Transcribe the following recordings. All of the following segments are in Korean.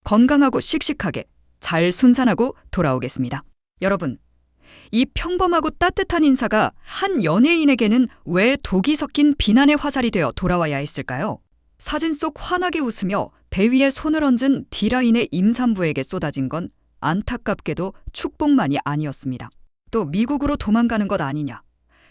건강하고 씩씩하게 잘 순산하고 돌아오겠습니다. 여러분, 이 평범하고 따뜻한 인사가 한 연예인에게는 왜 독이 섞인 비난의 화살이 되어 돌아와야 했을까요? 사진 속 환하게 웃으며 배 위에 손을 얹은 D라인의 임산부에게 쏟아진 건 안타깝게도 축복만이 아니었습니다. 또 미국으로 도망가는 것 아니냐.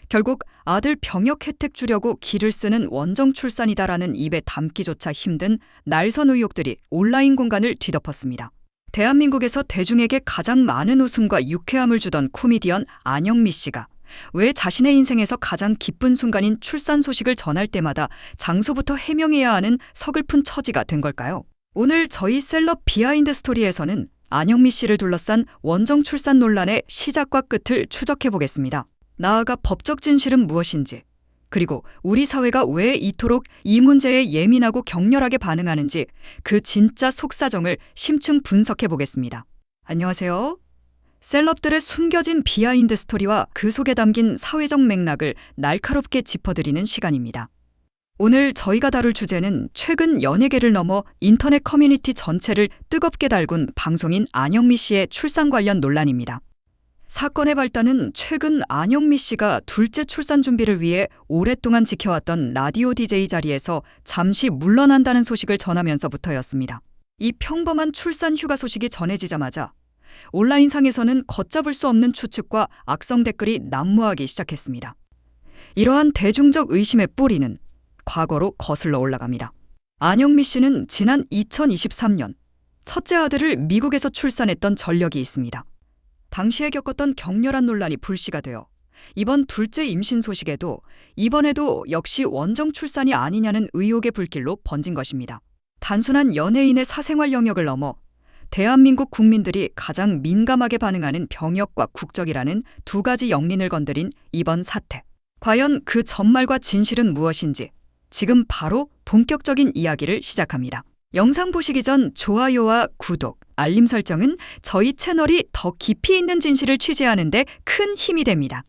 결국 아들 병역 혜택 주려고 기를 쓰는 원정 출산이다라는 입에 담기조차 힘든 날선 의혹들이 온라인 공간을 뒤덮었습니다. 대한민국에서 대중에게 가장 많은 웃음과 유쾌함을 주던 코미디언 안영미 씨가 왜 자신의 인생에서 가장 기쁜 순간인 출산 소식을 전할 때마다 장소부터 해명해야 하는 서글픈 처지가 된 걸까요? 오늘 저희 셀럽 비하인드 스토리에서는 안영미 씨를 둘러싼 원정 출산 논란의 시작과 끝을 추적해 보겠습니다. 나아가 법적 진실은 무엇인지, 그리고 우리 사회가 왜 이토록 이 문제에 예민하고 격렬하게 반응하는지 그 진짜 속사정을 심층 분석해 보겠습니다. 안녕하세요. 셀럽들의 숨겨진 비하인드 스토리와 그 속에 담긴 사회적 맥락을 날카롭게 짚어드리는 시간입니다. 오늘 저희가 다룰 주제는 최근 연예계를 넘어 인터넷 커뮤니티 전체를 뜨겁게 달군 방송인 안영미 씨의 출산 관련 논란입니다. 사건의 발단은 최근 안영미 씨가 둘째 출산 준비를 위해 오랫동안 지켜왔던 라디오 DJ 자리에서 잠시 물러난다는 소식을 전하면서부터였습니다. 이 평범한 출산 휴가 소식이 전해지자마자 온라인상에서는 걷잡을 수 없는 추측과 악성 댓글이 난무하기 시작했습니다. 이러한 대중적 의심의 뿌리는 과거로 거슬러 올라갑니다. 안영미 씨는 지난 2023년 첫째 아들을 미국에서 출산했던 전력이 있습니다. 당시에 겪었던 격렬한 논란이 불씨가 되어 이번 둘째 임신 소식에도 이번에도 역시 원정 출산이 아니냐는 의혹의 불길로 번진 것입니다. 단순한 연예인의 사생활 영역을 넘어 대한민국 국민들이 가장 민감하게 반응하는 병역과 국적이라는 두 가지 영린을 건드린 이번 사태. 과연 그 전말과 진실은 무엇인지 지금 바로 본격적인 이야기를 시작합니다. 영상 보시기 전 좋아요와 구독, 알림 설정은 저희 채널이 더 깊이 있는 진실을 취재하는 데 큰 힘이 됩니다.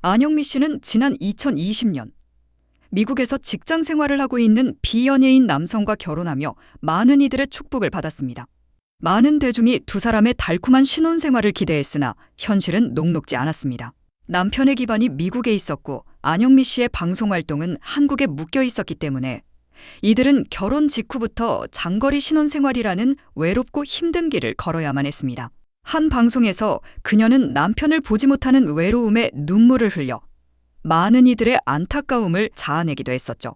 안영미 씨는 지난 2020년 미국에서 직장 생활을 하고 있는 비연예인 남성과 결혼하며 많은 이들의 축복을 받았습니다. 많은 대중이 두 사람의 달콤한 신혼생활을 기대했으나 현실은 녹록지 않았습니다. 남편의 기반이 미국에 있었고 안영미 씨의 방송 활동은 한국에 묶여 있었기 때문에 이들은 결혼 직후부터 장거리 신혼생활이라는 외롭고 힘든 길을 걸어야만 했습니다. 한 방송에서 그녀는 남편을 보지 못하는 외로움에 눈물을 흘려 많은 이들의 안타까움을 자아내기도 했었죠.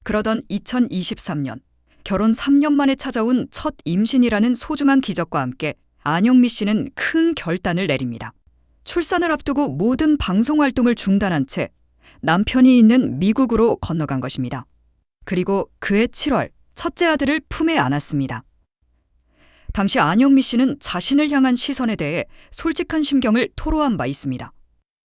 그러던 2023년 결혼 3년 만에 찾아온 첫 임신이라는 소중한 기적과 함께 안영미 씨는 큰 결단을 내립니다. 출산을 앞두고 모든 방송 활동을 중단한 채 남편이 있는 미국으로 건너간 것입니다. 그리고 그해 7월 첫째 아들을 품에 안았습니다. 당시 안영미 씨는 자신을 향한 시선에 대해 솔직한 심경을 토로한 바 있습니다.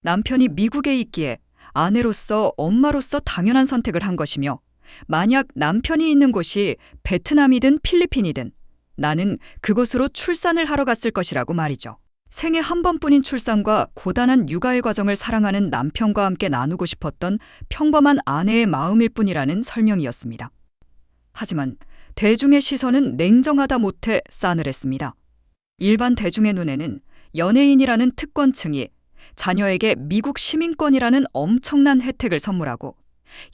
남편이 미국에 있기에 아내로서 엄마로서 당연한 선택을 한 것이며 만약 남편이 있는 곳이 베트남이든 필리핀이든 나는 그곳으로 출산을 하러 갔을 것이라고 말이죠. 생애 한 번뿐인 출산과 고단한 육아의 과정을 사랑하는 남편과 함께 나누고 싶었던 평범한 아내의 마음일 뿐이라는 설명이었습니다. 하지만 대중의 시선은 냉정하다 못해 싸늘했습니다. 일반 대중의 눈에는 연예인이라는 특권층이 자녀에게 미국 시민권이라는 엄청난 혜택을 선물하고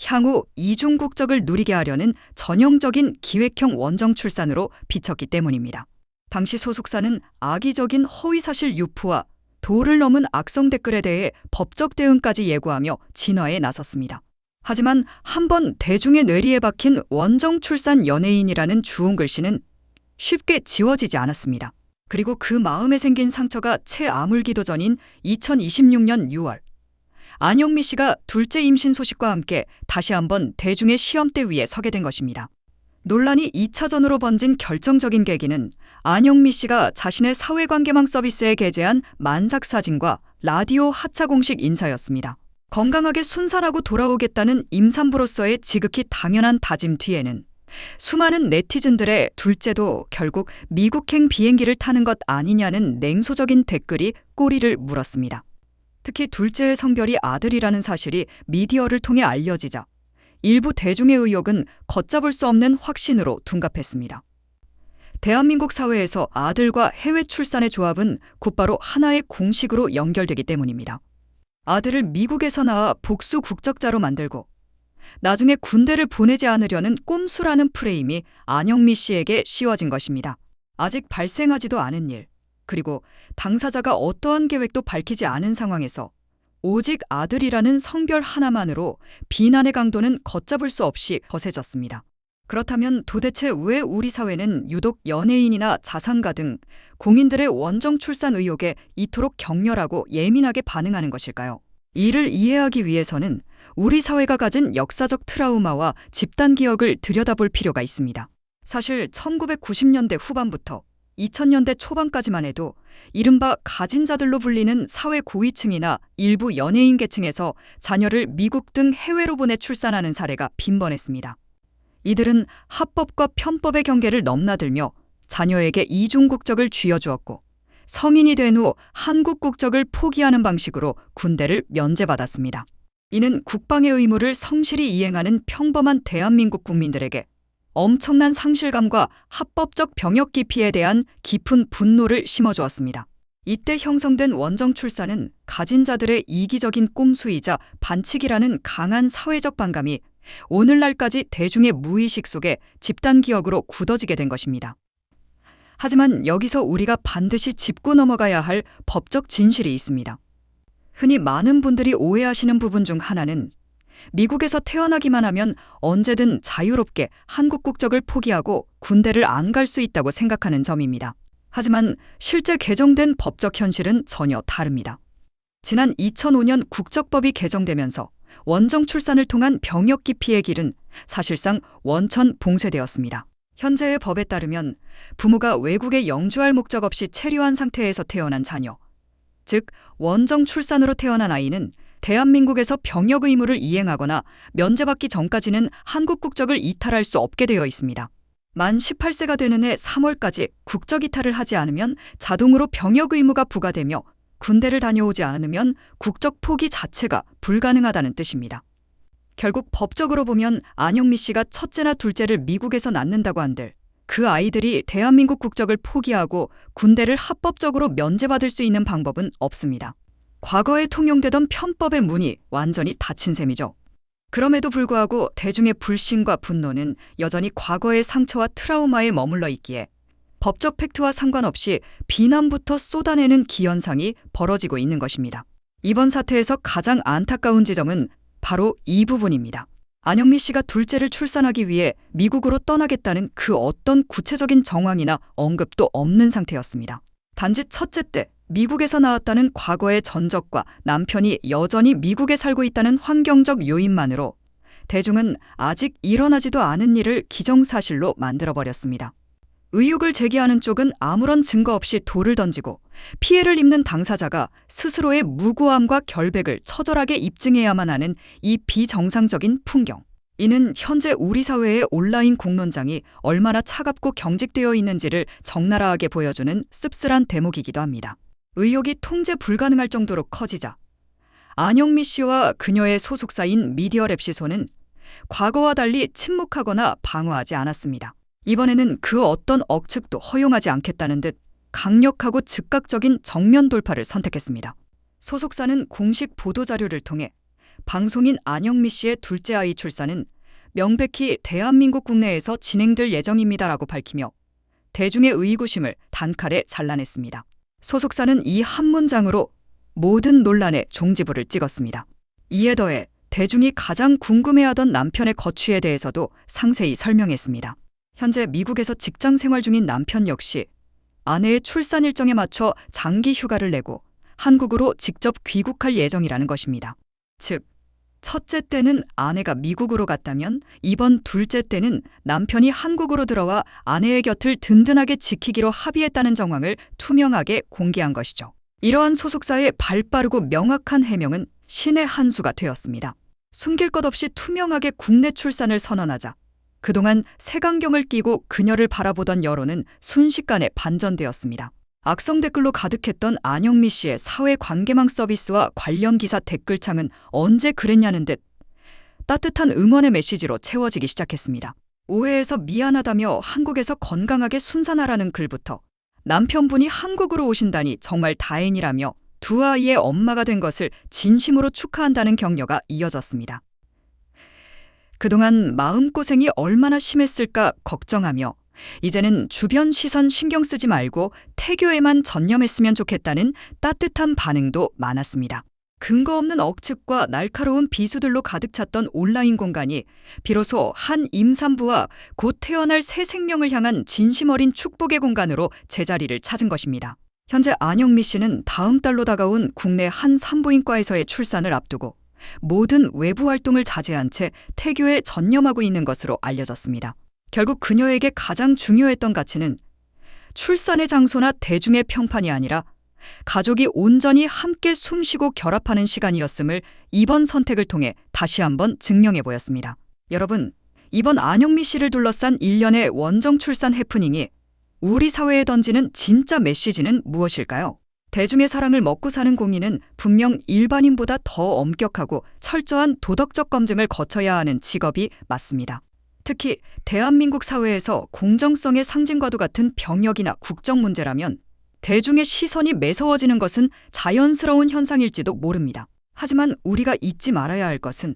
향후 이중 국적을 누리게 하려는 전형적인 기획형 원정 출산으로 비쳤기 때문입니다. 당시 소속사는 악의적인 허위사실 유포와 도를 넘은 악성 댓글에 대해 법적 대응까지 예고하며 진화에 나섰습니다. 하지만 한번 대중의 뇌리에 박힌 원정 출산 연예인이라는 주홍글씨는 쉽게 지워지지 않았습니다. 그리고 그 마음에 생긴 상처가 채 아물기도 전인 2026년 6월 안영미 씨가 둘째 임신 소식과 함께 다시 한번 대중의 시험대 위에 서게 된 것입니다. 논란이 2차전으로 번진 결정적인 계기는 안영미 씨가 자신의 사회관계망 서비스에 게재한 만삭 사진과 라디오 하차 공식 인사였습니다. 건강하게 순산하고 돌아오겠다는 임산부로서의 지극히 당연한 다짐 뒤에는 수많은 네티즌들의 둘째도 결국 미국행 비행기를 타는 것 아니냐는 냉소적인 댓글이 꼬리를 물었습니다. 특히 둘째의 성별이 아들이라는 사실이 미디어를 통해 알려지자 일부 대중의 의혹은 걷잡을 수 없는 확신으로 둔갑했습니다. 대한민국 사회에서 아들과 해외 출산의 조합은 곧바로 하나의 공식으로 연결되기 때문입니다. 아들을 미국에서 낳아 복수 국적자로 만들고 나중에 군대를 보내지 않으려는 꼼수라는 프레임이 안영미 씨에게 씌워진 것입니다. 아직 발생하지도 않은 일, 그리고 당사자가 어떠한 계획도 밝히지 않은 상황에서 오직 아들이라는 성별 하나만으로 비난의 강도는 걷잡을 수 없이 거세졌습니다. 그렇다면 도대체 왜 우리 사회는 유독 연예인이나 자산가 등 공인들의 원정 출산 의혹에 이토록 격렬하고 예민하게 반응하는 것일까요? 이를 이해하기 위해서는 우리 사회가 가진 역사적 트라우마와 집단 기억을 들여다볼 필요가 있습니다. 사실 1990년대 후반부터 2000년대 초반까지만 해도 이른바 가진 자들로 불리는 사회 고위층이나 일부 연예인 계층에서 자녀를 미국 등 해외로 보내 출산하는 사례가 빈번했습니다. 이들은 합법과 편법의 경계를 넘나들며 자녀에게 이중 국적을 쥐어주었고 성인이 된 후 한국 국적을 포기하는 방식으로 군대를 면제받았습니다. 이는 국방의 의무를 성실히 이행하는 평범한 대한민국 국민들에게 엄청난 상실감과 합법적 병역 기피에 대한 깊은 분노를 심어주었습니다. 이때 형성된 원정 출산은 가진 자들의 이기적인 꼼수이자 반칙이라는 강한 사회적 반감이 오늘날까지 대중의 무의식 속에 집단 기억으로 굳어지게 된 것입니다. 하지만 여기서 우리가 반드시 짚고 넘어가야 할 법적 진실이 있습니다. 흔히 많은 분들이 오해하시는 부분 중 하나는 미국에서 태어나기만 하면 언제든 자유롭게 한국 국적을 포기하고 군대를 안 갈 수 있다고 생각하는 점입니다. 하지만 실제 개정된 법적 현실은 전혀 다릅니다. 지난 2005년 국적법이 개정되면서 원정 출산을 통한 병역 기피의 길은 사실상 원천 봉쇄되었습니다. 현재의 법에 따르면 부모가 외국에 영주할 목적 없이 체류한 상태에서 태어난 자녀, 즉 원정 출산으로 태어난 아이는 대한민국에서 병역 의무를 이행하거나 면제받기 전까지는 한국 국적을 이탈할 수 없게 되어 있습니다. 만 18세가 되는 해 3월까지 국적 이탈을 하지 않으면 자동으로 병역 의무가 부과되며 군대를 다녀오지 않으면 국적 포기 자체가 불가능하다는 뜻입니다. 결국 법적으로 보면 안영미 씨가 첫째나 둘째를 미국에서 낳는다고 한들 그 아이들이 대한민국 국적을 포기하고 군대를 합법적으로 면제받을 수 있는 방법은 없습니다. 과거에 통용되던 편법의 문이 완전히 닫힌 셈이죠. 그럼에도 불구하고 대중의 불신과 분노는 여전히 과거의 상처와 트라우마에 머물러 있기에 법적 팩트와 상관없이 비난부터 쏟아내는 기현상이 벌어지고 있는 것입니다. 이번 사태에서 가장 안타까운 지점은 바로 이 부분입니다. 안영미 씨가 둘째를 출산하기 위해 미국으로 떠나겠다는 그 어떤 구체적인 정황이나 언급도 없는 상태였습니다. 단지 첫째 때 미국에서 나왔다는 과거의 전적과 남편이 여전히 미국에 살고 있다는 환경적 요인만으로 대중은 아직 일어나지도 않은 일을 기정사실로 만들어버렸습니다. 의혹을 제기하는 쪽은 아무런 증거 없이 돌을 던지고 피해를 입는 당사자가 스스로의 무고함과 결백을 처절하게 입증해야만 하는 이 비정상적인 풍경. 이는 현재 우리 사회의 온라인 공론장이 얼마나 차갑고 경직되어 있는지를 적나라하게 보여주는 씁쓸한 대목이기도 합니다. 의혹이 통제 불가능할 정도로 커지자 안영미 씨와 그녀의 소속사인 미디어랩시소는 과거와 달리 침묵하거나 방어하지 않았습니다. 이번에는 그 어떤 억측도 허용하지 않겠다는 듯 강력하고 즉각적인 정면 돌파를 선택했습니다. 소속사는 공식 보도자료를 통해 방송인 안영미 씨의 둘째 아이 출산은 명백히 대한민국 국내에서 진행될 예정입니다라고 밝히며 대중의 의구심을 단칼에 잘라냈습니다. 소속사는 이 한 문장으로 모든 논란의 종지부를 찍었습니다. 이에 더해 대중이 가장 궁금해하던 남편의 거취에 대해서도 상세히 설명했습니다. 현재 미국에서 직장 생활 중인 남편 역시 아내의 출산 일정에 맞춰 장기 휴가를 내고 한국으로 직접 귀국할 예정이라는 것입니다. 즉, 첫째 때는 아내가 미국으로 갔다면 이번 둘째 때는 남편이 한국으로 들어와 아내의 곁을 든든하게 지키기로 합의했다는 정황을 투명하게 공개한 것이죠. 이러한 소속사의 발빠르고 명확한 해명은 신의 한 수가 되었습니다. 숨길 것 없이 투명하게 국내 출산을 선언하자 그동안 색안경을 끼고 그녀를 바라보던 여론은 순식간에 반전되었습니다. 악성 댓글로 가득했던 안영미 씨의 사회관계망 서비스와 관련 기사 댓글창은 언제 그랬냐는 듯 따뜻한 응원의 메시지로 채워지기 시작했습니다. 오해해서 미안하다며 한국에서 건강하게 순산하라는 글부터 남편분이 한국으로 오신다니 정말 다행이라며 두 아이의 엄마가 된 것을 진심으로 축하한다는 격려가 이어졌습니다. 그동안 마음고생이 얼마나 심했을까 걱정하며 이제는 주변 시선 신경 쓰지 말고 태교에만 전념했으면 좋겠다는 따뜻한 반응도 많았습니다. 근거 없는 억측과 날카로운 비수들로 가득 찼던 온라인 공간이 비로소 한 임산부와 곧 태어날 새 생명을 향한 진심 어린 축복의 공간으로 제자리를 찾은 것입니다. 현재 안영미 씨는 다음 달로 다가온 국내 한 산부인과에서의 출산을 앞두고 모든 외부 활동을 자제한 채 태교에 전념하고 있는 것으로 알려졌습니다. 결국 그녀에게 가장 중요했던 가치는 출산의 장소나 대중의 평판이 아니라 가족이 온전히 함께 숨쉬고 결합하는 시간이었음을 이번 선택을 통해 다시 한번 증명해 보였습니다. 여러분, 이번 안영미 씨를 둘러싼 일련의 원정 출산 해프닝이 우리 사회에 던지는 진짜 메시지는 무엇일까요? 대중의 사랑을 먹고 사는 공인은 분명 일반인보다 더 엄격하고 철저한 도덕적 검증을 거쳐야 하는 직업이 맞습니다. 특히 대한민국 사회에서 공정성의 상징과도 같은 병역이나 국적 문제라면 대중의 시선이 매서워지는 것은 자연스러운 현상일지도 모릅니다. 하지만 우리가 잊지 말아야 할 것은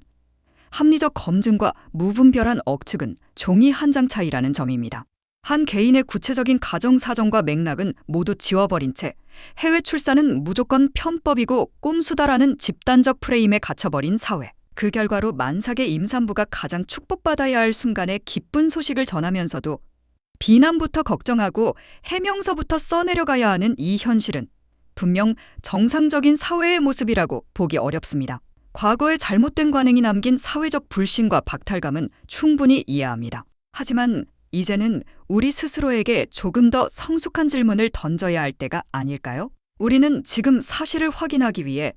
합리적 검증과 무분별한 억측은 종이 한 장 차이라는 점입니다. 한 개인의 구체적인 가정 사정과 맥락은 모두 지워버린 채 해외 출산은 무조건 편법이고 꼼수다라는 집단적 프레임에 갇혀버린 사회. 그 결과로 만삭의 임산부가 가장 축복받아야 할 순간에 기쁜 소식을 전하면서도 비난부터 걱정하고 해명서부터 써내려가야 하는 이 현실은 분명 정상적인 사회의 모습이라고 보기 어렵습니다. 과거의 잘못된 관행이 남긴 사회적 불신과 박탈감은 충분히 이해합니다. 하지만 이제는 우리 스스로에게 조금 더 성숙한 질문을 던져야 할 때가 아닐까요? 우리는 지금 사실을 확인하기 위해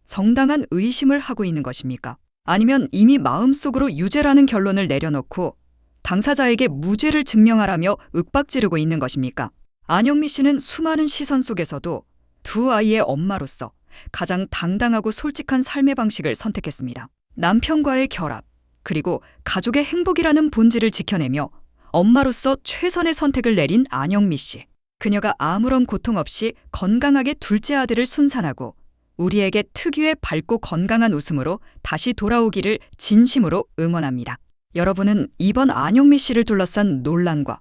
정당한 의심을 하고 있는 것입니까? 아니면 이미 마음속으로 유죄라는 결론을 내려놓고 당사자에게 무죄를 증명하라며 윽박지르고 있는 것입니까? 안영미 씨는 수많은 시선 속에서도 두 아이의 엄마로서 가장 당당하고 솔직한 삶의 방식을 선택했습니다. 남편과의 결합, 그리고 가족의 행복이라는 본질을 지켜내며 엄마로서 최선의 선택을 내린 안영미 씨. 그녀가 아무런 고통 없이 건강하게 둘째 아들을 순산하고 우리에게 특유의 밝고 건강한 웃음으로 다시 돌아오기를 진심으로 응원합니다. 여러분은 이번 안영미 씨를 둘러싼 논란과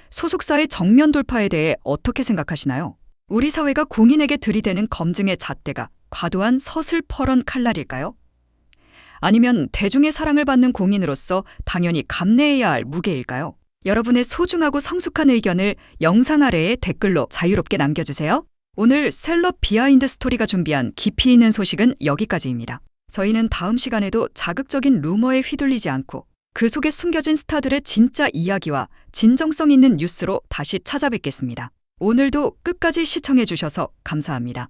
소속사의 정면 돌파에 대해 어떻게 생각하시나요? 우리 사회가 공인에게 들이대는 검증의 잣대가 과도한 서슬퍼런 칼날일까요? 아니면 대중의 사랑을 받는 공인으로서 당연히 감내해야 할 무게일까요? 여러분의 소중하고 성숙한 의견을 영상 아래에 댓글로 자유롭게 남겨주세요. 오늘 셀럽 비하인드 스토리가 준비한 깊이 있는 소식은 여기까지입니다. 저희는 다음 시간에도 자극적인 루머에 휘둘리지 않고 그 속에 숨겨진 스타들의 진짜 이야기와 진정성 있는 뉴스로 다시 찾아뵙겠습니다. 오늘도 끝까지 시청해 주셔서 감사합니다.